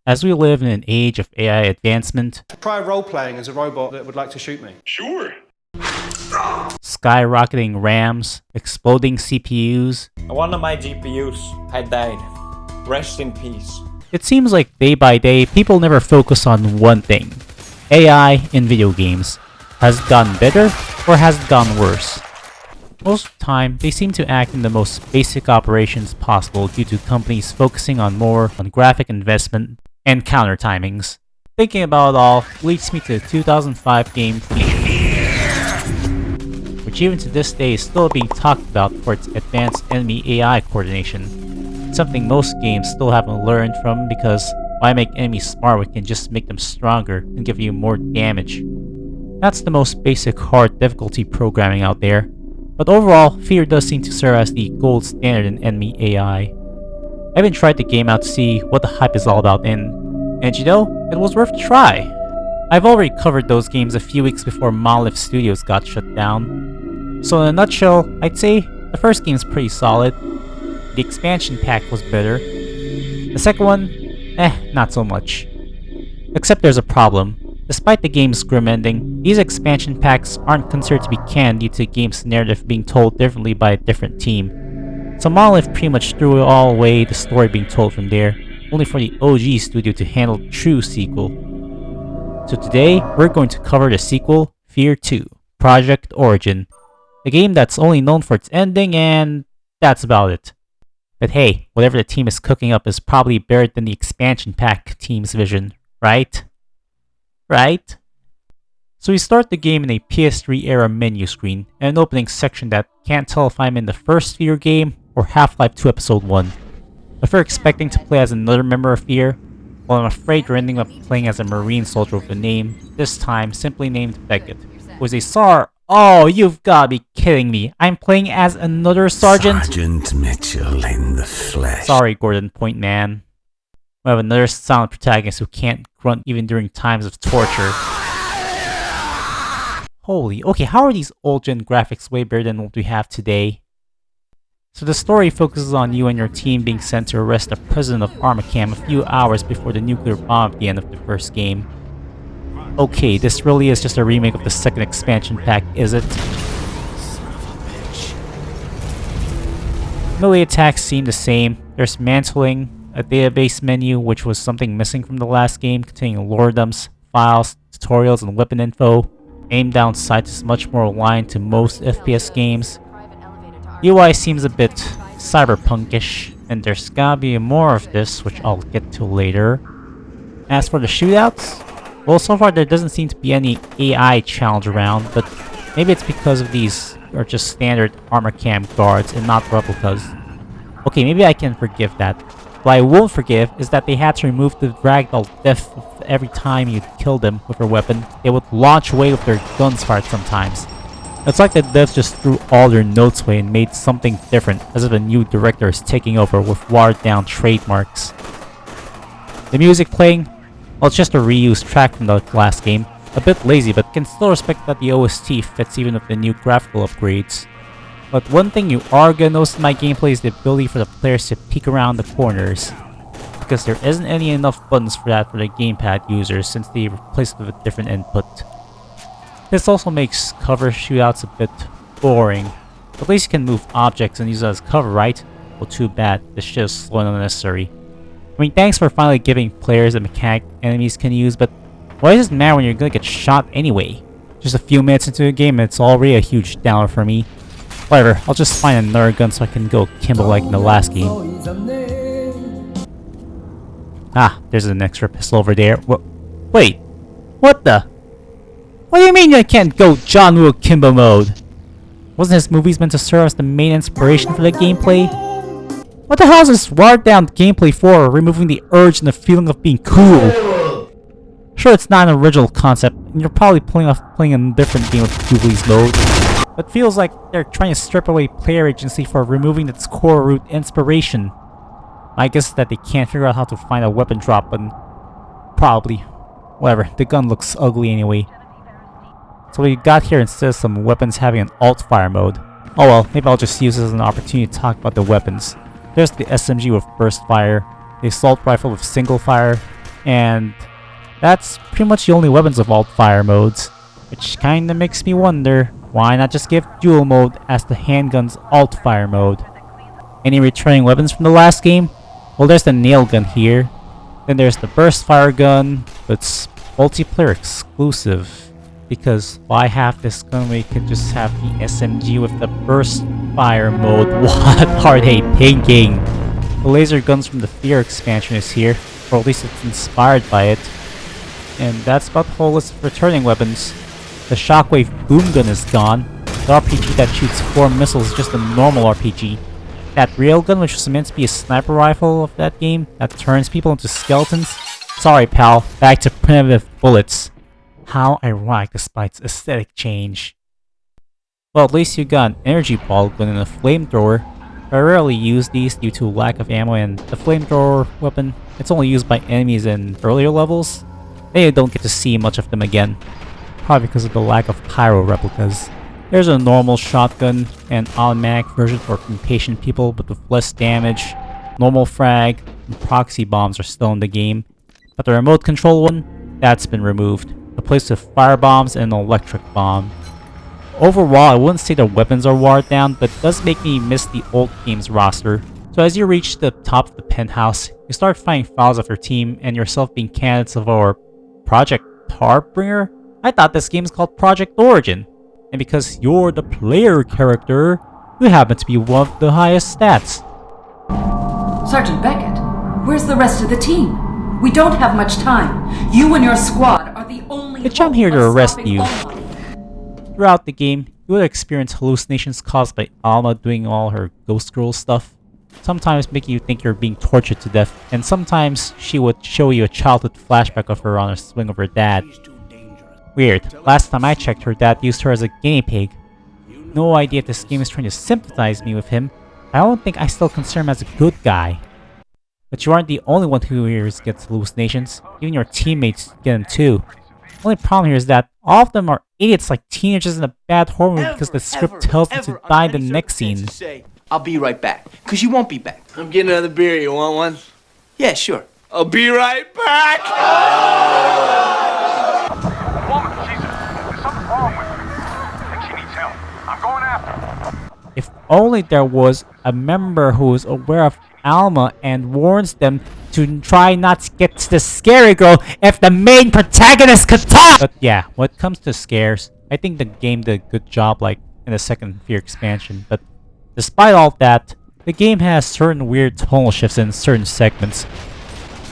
As we live in an age of AI advancement, Try role-playing as a robot that would like to shoot me. Sure. skyrocketing RAMs, exploding CPUs, One of my GPUs had died. Rest in peace. it seems like day by day, people never focus on one thing. AI in video games. Has it gotten better, or has it gotten worse? Most of the time, they seem to act in the most basic operations possible due to companies focusing more on graphic investment and counter timings. Thinking about it all leads me to the 2005 game F.E.A.R, which even to this day is still being talked about for its advanced enemy AI coordination. Something most games still haven't learned from, because why make enemies smart when you can just make them stronger and give you more damage? That's the most basic hard difficulty programming out there. But overall, F.E.A.R does seem to serve as the gold standard in enemy AI. I even tried the game out to see what the hype is all about, and you know, it was worth a try. I've already covered those games a few weeks before Monolith Studios got shut down. So in a nutshell, I'd say the first game's pretty solid. The expansion pack was better. The second one, not so much. Except there's a problem. Despite the game's grim ending, these expansion packs aren't considered to be canon due to the game's narrative being told differently by a different team. So Monolith pretty much threw all away the story being told from there, only for the OG studio to handle the true sequel. So today, we're going to cover the sequel, F.E.A.R 2, Project Origin. A game that's only known for its ending, and that's about it. But hey, whatever the team is cooking up is probably better than the expansion pack team's vision, right? Right? So we start the game in a PS3 era menu screen, and an opening section that can't tell if I'm in the first F.E.A.R game or Half-Life 2 Episode 1. If you're expecting to play as another member of F.E.A.R, well, I'm afraid you're ending up playing as a Marine soldier with a name, this time simply named Beckett, who is a SAR. Oh, you've gotta be kidding me. I'm playing as another Sergeant? Sergeant Mitchell in the flesh. Sorry, Gordon Point Man. We have another silent protagonist who can't grunt even during times of torture. Holy, okay, how are these old-gen graphics way better than what we have today? So the story focuses on you and your team being sent to arrest the president of Armacam a few hours before the nuclear bomb at the end of the first game. Okay, this really is just a remake of the second expansion pack, is it? Melee attacks seem the same. There's mantling, a database menu, which was something missing from the last game, containing lore dumps, files, tutorials, and weapon info. Aim down sight is much more aligned to most FPS games. UI seems a bit cyberpunkish, and there's gotta be more of this, which I'll get to later. As for the shootouts, well, so far there doesn't seem to be any AI challenge around, but maybe it's because of these are just standard armor cam guards and not replicas. Okay, maybe I can forgive that. What I won't forgive is that they had to remove the ragdoll death every time you kill them with their weapon. They would launch away with their guns fired sometimes. It's like the devs just threw all their notes away and made something different, as if a new director is taking over with watered down trademarks. The music playing? Well, it's just a reused track from the last game. A bit lazy, but can still respect that the OST fits even with the new graphical upgrades. But one thing you are gonna notice in my gameplay is the ability for the players to peek around the corners, because there isn't any enough buttons for that for the gamepad users since they replaced it with a different input. This also makes cover shootouts a bit boring. At least you can move objects and use it as cover, right? Well, too bad. This shit is slow and unnecessary. I mean, thanks for finally giving players a mechanic enemies can use, but why does it matter when you're gonna get shot anyway? Just a few minutes into the game and it's already a huge downer for me. Whatever, I'll just find another gun so I can go Kimbo like in the last game. Ah, there's an extra pistol over there. Wait, what the? What do you mean I can't go John Woo Kimbo mode? Wasn't his movies meant to serve as the main inspiration for the gameplay? What the hell is this watered down gameplay for, removing the urge and the feeling of being cool? Sure, it's not an original concept, and you're probably playing a different game with Jubilee's mode, but feels like they're trying to strip away player agency for removing its core root inspiration. I guess that they can't figure out how to find a weapon drop button. Probably. Whatever, the gun looks ugly anyway. So what you got here instead of some weapons having an alt-fire mode. Oh well, maybe I'll just use this as an opportunity to talk about the weapons. There's the SMG with burst fire, the assault rifle with single fire, And that's pretty much the only weapons of alt-fire modes, which kinda makes me wonder, why not just give dual mode as the handgun's alt-fire mode? Any returning weapons from the last game? Well, there's the nail gun here, then there's the burst fire gun, but it's multiplayer exclusive. Because why have this gun when you could just have the SMG with the burst fire mode? What are they thinking? The laser guns from the F.E.A.R expansion is here, or at least it's inspired by it. And that's about the whole list of returning weapons. The shockwave boom gun is gone. The RPG that shoots 4 missiles is just a normal RPG. That railgun, which was meant to be a sniper rifle of that game, that turns people into skeletons. Sorry pal, back to primitive bullets. How ironic despite its aesthetic change. Well, at least you got an energy ball gun and a flamethrower. I rarely use these due to lack of ammo, and the flamethrower weapon, it's only used by enemies in earlier levels. They don't get to see much of them again, probably because of the lack of pyro replicas. There's a normal shotgun and automatic version for impatient people but with less damage. Normal frag and proxy bombs are still in the game, but the remote control one, that's been removed, replaced with fire bombs and an electric bomb. Overall, I wouldn't say their weapons are watered down, but it does make me miss the old game's roster. So as you reach the top of the penthouse, you start finding files of your team and yourself being candidates of our Project Harbinger? I thought this game is called Project Origin. And because you're the player character, you happen to be one of the highest stats. Sergeant Beckett, where's the rest of the team? We don't have much time. You and your squad are the only Bitch, I'm here to arrest you. Throughout the game, you would experience hallucinations caused by Alma doing all her ghost girl stuff. Sometimes making you think you're being tortured to death, and sometimes she would show you a childhood flashback of her on a swing of her dad. Weird, last time I checked, her dad used her as a guinea pig. No idea if this game is trying to sympathize me with him. I don't think I still consider him as a good guy. But you aren't the only one who here gets hallucinations, even your teammates get them too. The only problem here is that all of them are idiots like teenagers in a bad horror movie because the script tells them to die in the next scene. I'll be right back, because you won't be back. I'm getting another beer. You want one? Yeah, sure. I'll be right back! Woman, there's something wrong with her. I think she needs help. I'm going after her. If only there was a member who is aware of Alma and warns them to try not to get to the scary girl if the main protagonist could talk! But yeah, when it comes to scares, I think the game did a good job like in the second F.E.A.R expansion, but despite all that, the game has certain weird tonal shifts in certain segments,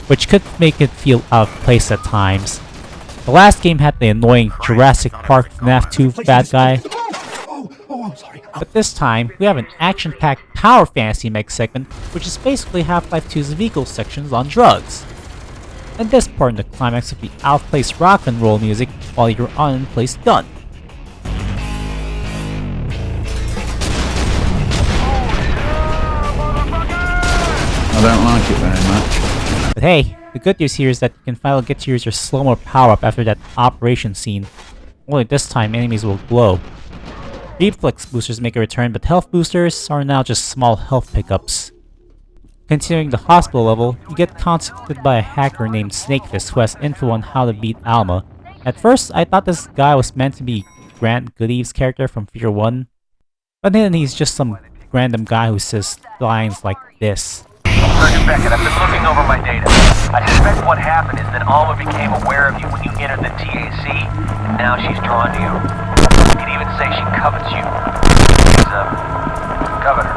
which could make it feel out of place at times. The last game had the annoying Jurassic Park FNAF 2 bad guy, but this time we have an action-packed power fantasy mech segment, which is basically Half-Life 2's vehicle sections on drugs. And this part in the climax of the out-of-place rock and roll music while you're on in-place gun. I don't like it very much. But hey, the good news here is that you can finally get to use your slow-mo power-up after that operation scene. Only this time enemies will glow. Reflex boosters make a return, but health boosters are now just small health pickups. Continuing the hospital level, you get contacted by a hacker named Snakefist who has info on how to beat Alma. At first, I thought this guy was meant to be Grant Goodeve's character from F.E.A.R 1, but then he's just some random guy who says lines like this. Sergeant Beckett, I've been looking over my data. I suspect what happened is that Alma became aware of you when you entered the TAC, and now she's drawn to you. You could even say she covets you. She's a governor.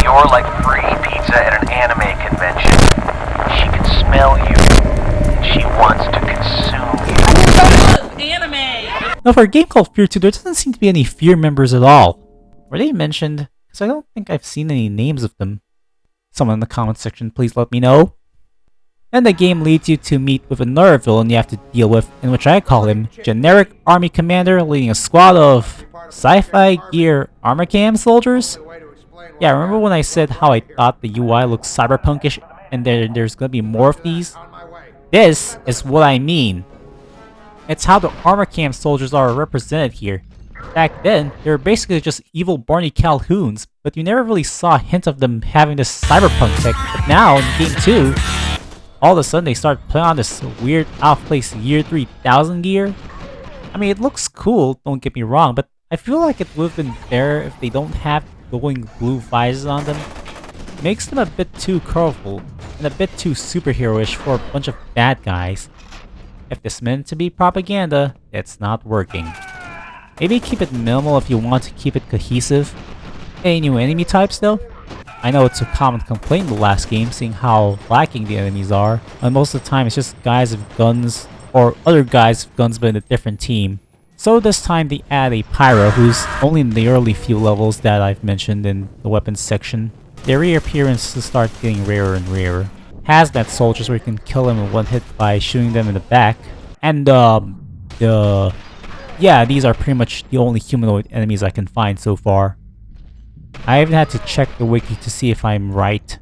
You're like free pizza at an anime convention. She can smell you, and she wants to consume you. Anime! Now for a game called F.E.A.R 2, there doesn't seem to be any F.E.A.R members at all. Were they mentioned? Because I don't think I've seen any names of them. Someone in the comments section, please let me know. And the game leads you to meet with another villain you have to deal with, in which I call him Generic Army Commander leading a squad of sci-fi gear armor cam soldiers? Yeah, remember when I said how I thought the UI looked cyberpunkish and there's gonna be more of these? This is what I mean. It's how the armor cam soldiers are represented here. Back then, they were basically just evil Barney Calhouns, but you never really saw a hint of them having this cyberpunk tech. But now, in Game 2, all of a sudden they start putting on this weird out-of-place year 3000 gear. I mean, it looks cool, don't get me wrong, but I feel like it would have been better if they don't have glowing blue visors on them. It makes them a bit too colorful and a bit too superhero-ish for a bunch of bad guys. If this meant to be propaganda, it's not working. Maybe keep it minimal if you want to keep it cohesive. Any new enemy types though? I know it's a common complaint in the last game, seeing how lacking the enemies are, and most of the time it's just guys with guns, or other guys with guns but in a different team. So this time they add a Pyro who's only in the early few levels that I've mentioned in the weapons section. Their reappearances start getting rarer and rarer. Hazmat soldiers where you can kill them in one hit by shooting them in the back. And yeah, these are pretty much the only humanoid enemies I can find so far. I even had to check the wiki to see if I'm right,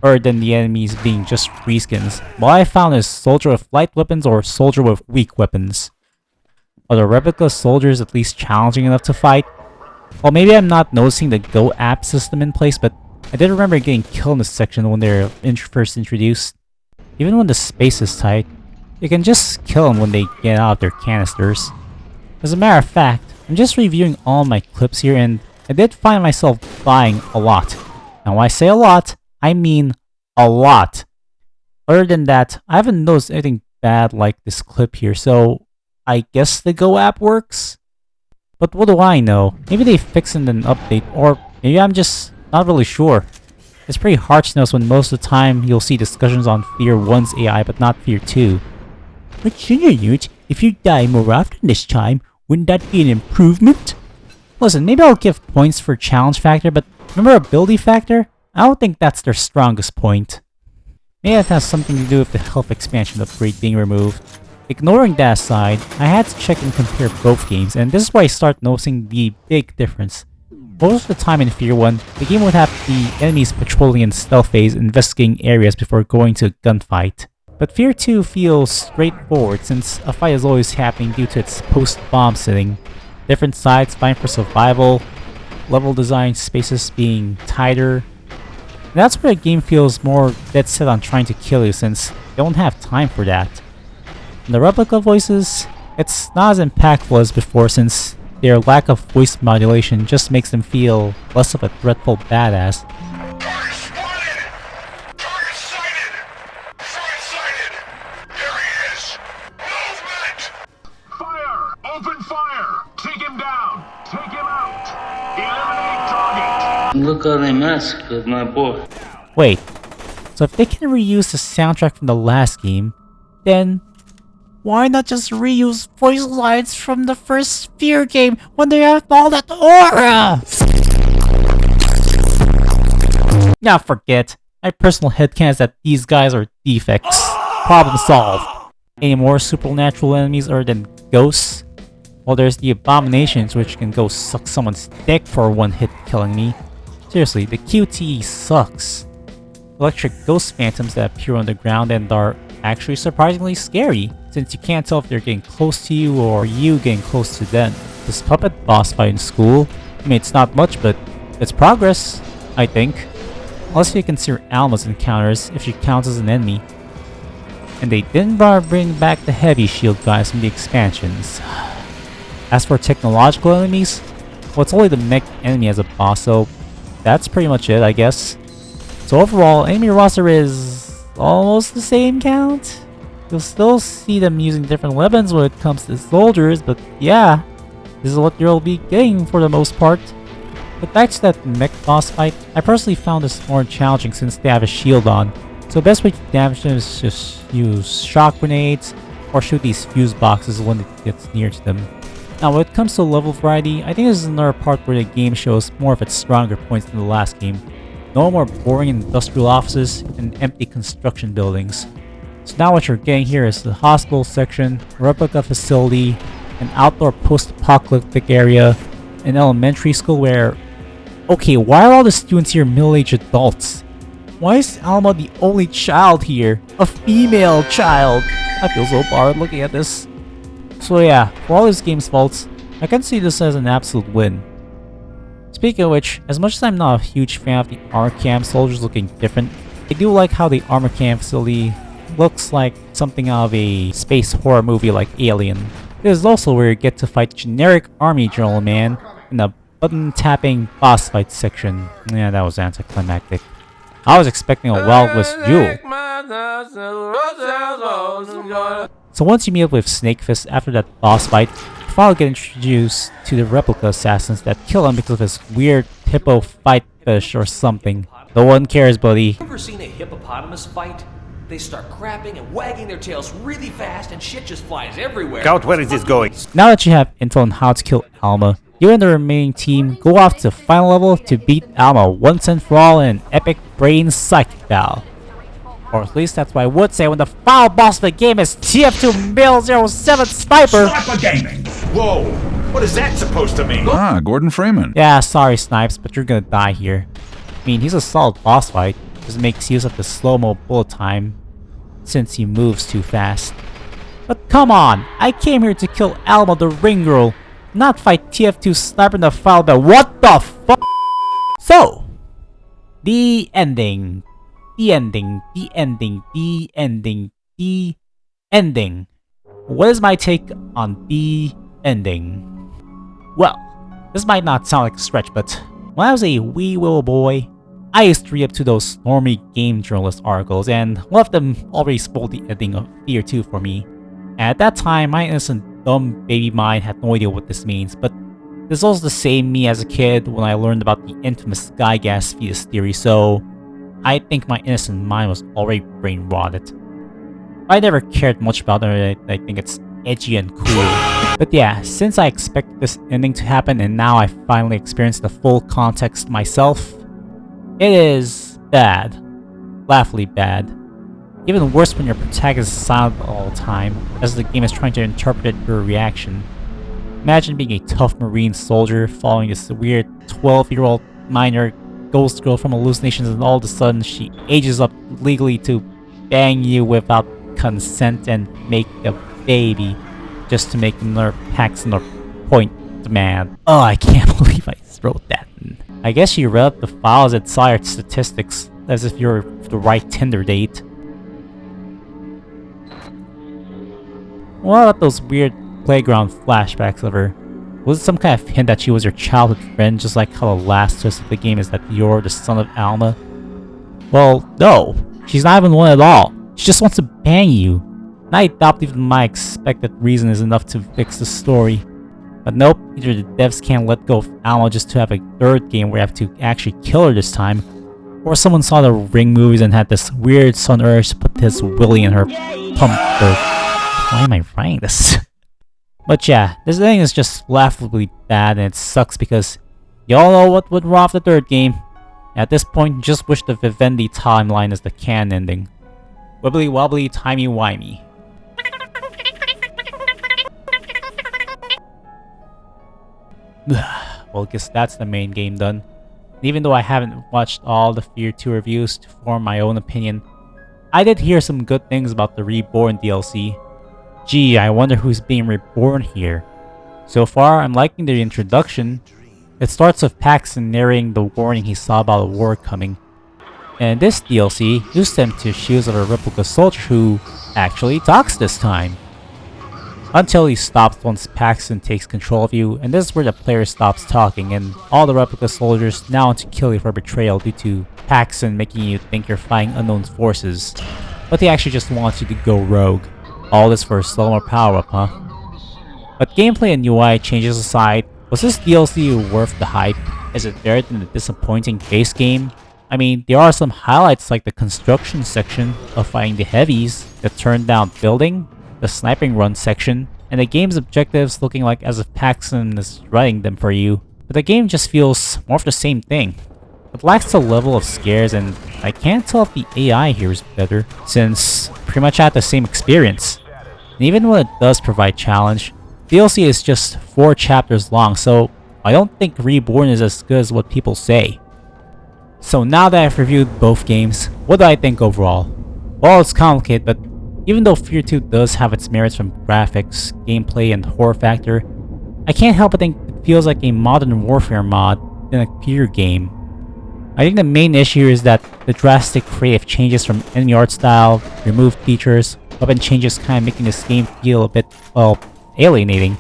other than the enemies being just reskins. What I found is soldier with light weapons or soldier with weak weapons. Are the replica soldiers at least challenging enough to fight? Well, maybe I'm not noticing the Go app system in place, but I did remember getting killed in this section when they're first introduced. Even when the space is tight, you can just kill them when they get out of their canisters. As a matter of fact, I'm just reviewing all my clips here and I did find myself dying a lot. And when I say a lot, I mean a lot. Other than that, I haven't noticed anything bad like this clip here, so I guess the Go app works? But what do I know? Maybe they fixed it in an update, or maybe I'm just not really sure. It's pretty harsh to notice when most of the time you'll see discussions on F.E.A.R 1's AI but not F.E.A.R 2. But Junior Unit, if you die more often this time, wouldn't that be an improvement? Listen, maybe I'll give points for challenge factor, but memorability factor? I don't think that's their strongest point. Maybe that has something to do with the health expansion upgrade being removed. Ignoring that aside, I had to check and compare both games, and this is where I start noticing the big difference. Most of the time in F.E.A.R 1, the game would have the enemies patrolling in stealth phase, investigating areas before going to a gunfight. But F.E.A.R 2 feels straightforward since a fight is always happening due to its post-bomb setting. Different sides fighting for survival, level design spaces being tighter. And that's where the game feels more dead set on trying to kill you since they don't have time for that. And the replica voices, it's not as impactful as before since their lack of voice modulation just makes them feel less of a threatful badass. Target spotted! Target sighted! Threat sighted! There he is! Movement! Fire! Open fire! Take him down! Take him out! Eliminate target! Look how they mess with my boy. Wait, so if they can reuse the soundtrack from the last game, then why not just reuse voice lines from the first F.E.A.R game when they have all that aura? Now forget. My personal headcanon is that these guys are defects. Problem solved. Any more supernatural enemies other than ghosts? Well, there's the abominations which can go suck someone's dick for one hit killing me. Seriously, the QTE sucks. Electric ghost phantoms that appear on the ground and are actually surprisingly scary, since you can't tell if they're getting close to you or you getting close to them. This puppet boss fight in school, I mean it's not much but it's progress, I think. Unless you consider Alma's encounters if she counts as an enemy. And they didn't bring back the heavy shield guys from the expansions. As for technological enemies, well it's only the mech enemy as a boss, so that's pretty much it I guess. So overall, enemy roster is almost the same count. You'll still see them using different weapons when it comes to soldiers, but yeah, this is what you'll be getting for the most part. But back to that mech boss fight, I personally found this more challenging since they have a shield on. So the best way to damage them is just use shock grenades or shoot these fuse boxes when it gets near to them. Now when it comes to level variety, I think this is another part where the game shows more of its stronger points than the last game. No more boring industrial offices and empty construction buildings. So now what you're getting here is the hospital section, replica facility, an outdoor post-apocalyptic area, an elementary school where... Okay, why are all the students here middle-aged adults? Why is Alma the only child here? A female child! I feel so bored looking at this. So yeah, for all this game's faults, I can see this as an absolute win. Speaking of which, as much as I'm not a huge fan of the armor cam soldiers looking different, I do like how the armor cam facility looks like something out of a space horror movie like Alien. It is also where you get to fight generic army drill man in the button-tapping boss fight section. Yeah, that was anticlimactic. I was expecting a Wild West duel. So once you meet up with Snakefist after that boss fight, you finally get introduced to the replica assassins that kill him because of his weird hippo fight fish or something. No one cares, buddy. Ever seen a hippopotamus fight? They start crapping and wagging their tails really fast and shit just flies everywhere. Scout, where is this going? Now that you have intel on how to kill Alma, you and the remaining team go off to the final level to beat Alma once and for all in an epic brain psychic battle. Or at least that's what I would say when the final boss of the game is TF2 Mil 07 Sniper! Whoa! What is that supposed to mean? Ah, Gordon Freeman. Yeah, sorry Snipes, but you're gonna die here. I mean, he's a solid boss fight, just makes use of the slow-mo bullet time since he moves too fast. But come on, I came here to kill Alma the ring girl, not fight TF2 Sniper in the final battle. What the fuck? So, the ending. The ending. What is my take on the ending? Well, this might not sound like a stretch, but when I was a wee little boy, I used to read up to those normie game journalist articles, and one of them already spoiled the ending of F.E.A.R 2 for me. And at that time, my innocent, dumb baby mind had no idea what this means, but this was the same me as a kid when I learned about the infamous sky gas fetus theory, so I think my innocent mind was already brain rotted. I never cared much about it. I think it's edgy and cool. But yeah, since I expected this ending to happen and now I finally experienced the full context myself, it is bad. Laughably bad. Even worse when your protagonist is silent all the time, as the game is trying to interpret your reaction. Imagine being a tough marine soldier following this weird 12-year-old minor ghost girl from hallucinations, and all of a sudden she ages up legally to bang you without consent and make a baby just to make another Paxton or point demand. Oh, I can't believe I wrote that. I guess you read up the files and saw your statistics as if you're the right Tinder date. What about those weird playground flashbacks of her? Was it some kind of hint that she was your childhood friend, just like how the last twist of the game is that you're the son of Alma? Well, no. She's not even one at all. She just wants to bang you. And I doubt even my expected reason is enough to fix the story. But nope, either the devs can't let go of Alma just to have a third game where you have to actually kill her this time, or someone saw the Ring movies and had this weird sudden urge to put his willy in her pump. Why am I writing this? But yeah, this thing is just laughably bad, and it sucks because y'all know what would rob the third game. At this point, just wish the Vivendi timeline is the canon ending. Wibbly wobbly, timey wimey. Well, I guess that's the main game done. And even though I haven't watched all the F.E.A.R 2 reviews to form my own opinion, I did hear some good things about the Reborn DLC. Gee, I wonder who's being reborn here. So far, I'm liking the introduction. It starts with Paxton narrating the warning he saw about a war coming. And this DLC used him to shoes of a replica soldier who actually talks this time. Until he stops once Paxton takes control of you, and this is where the player stops talking and all the replica soldiers now want to kill you for betrayal due to Paxton making you think you're fighting unknown forces. But he actually just wants you to go rogue. All this for a slower power-up, huh? But gameplay and UI changes aside, was this DLC worth the hype? Is it better than the disappointing base game? I mean, there are some highlights like the construction section of fighting the heavies, the turned down building, the sniping run section, and the game's objectives looking like as if Paxton is writing them for you. But the game just feels more of the same thing. It lacks the level of scares, and I can't tell if the AI here is better, since pretty much I had the same experience. And even when it does provide challenge, DLC is just 4 chapters long, so I don't think Reborn is as good as what people say. So now that I've reviewed both games, what do I think overall? Well, it's complicated, but even though F.E.A.R 2 does have its merits from graphics, gameplay, and horror factor, I can't help but think it feels like a Modern Warfare mod than a F.E.A.R game. I think the main issue is that the drastic creative changes from enemy art style, removed features, weapon changes kind of making this game feel a bit, well, alienating.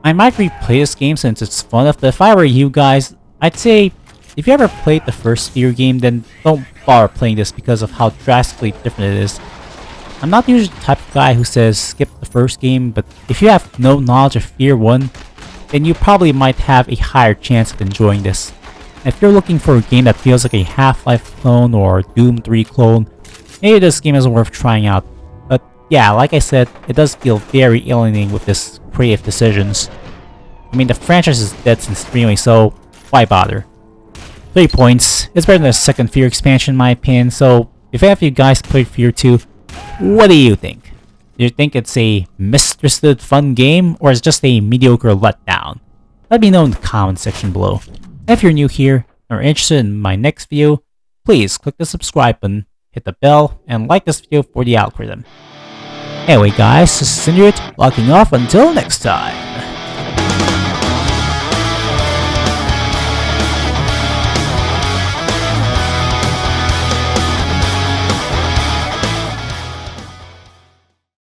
I might replay this game since it's fun enough, but if I were you guys, I'd say if you ever played the first F.E.A.R game, then don't bother playing this because of how drastically different it is. I'm not usually the type of guy who says skip the first game, but if you have no knowledge of F.E.A.R 1, then you probably might have a higher chance of enjoying this. If you're looking for a game that feels like a Half-Life clone or Doom 3 clone, maybe this game is worth trying out. But yeah, like I said, it does feel very alienating with this creative decisions. I mean, the franchise is dead since 3 so why bother? 3 points. It's better than the second F.E.A.R expansion in my opinion, so if any of you guys played F.E.A.R 2, what do you think? Do you think it's a misunderstood fun game, or is it just a mediocre letdown? Let me know in the comment section below. And if you're new here, or interested in my next video, please click the subscribe button, hit the bell, and like this video for the algorithm. Anyway guys, this is Syndicate, logging off until next time.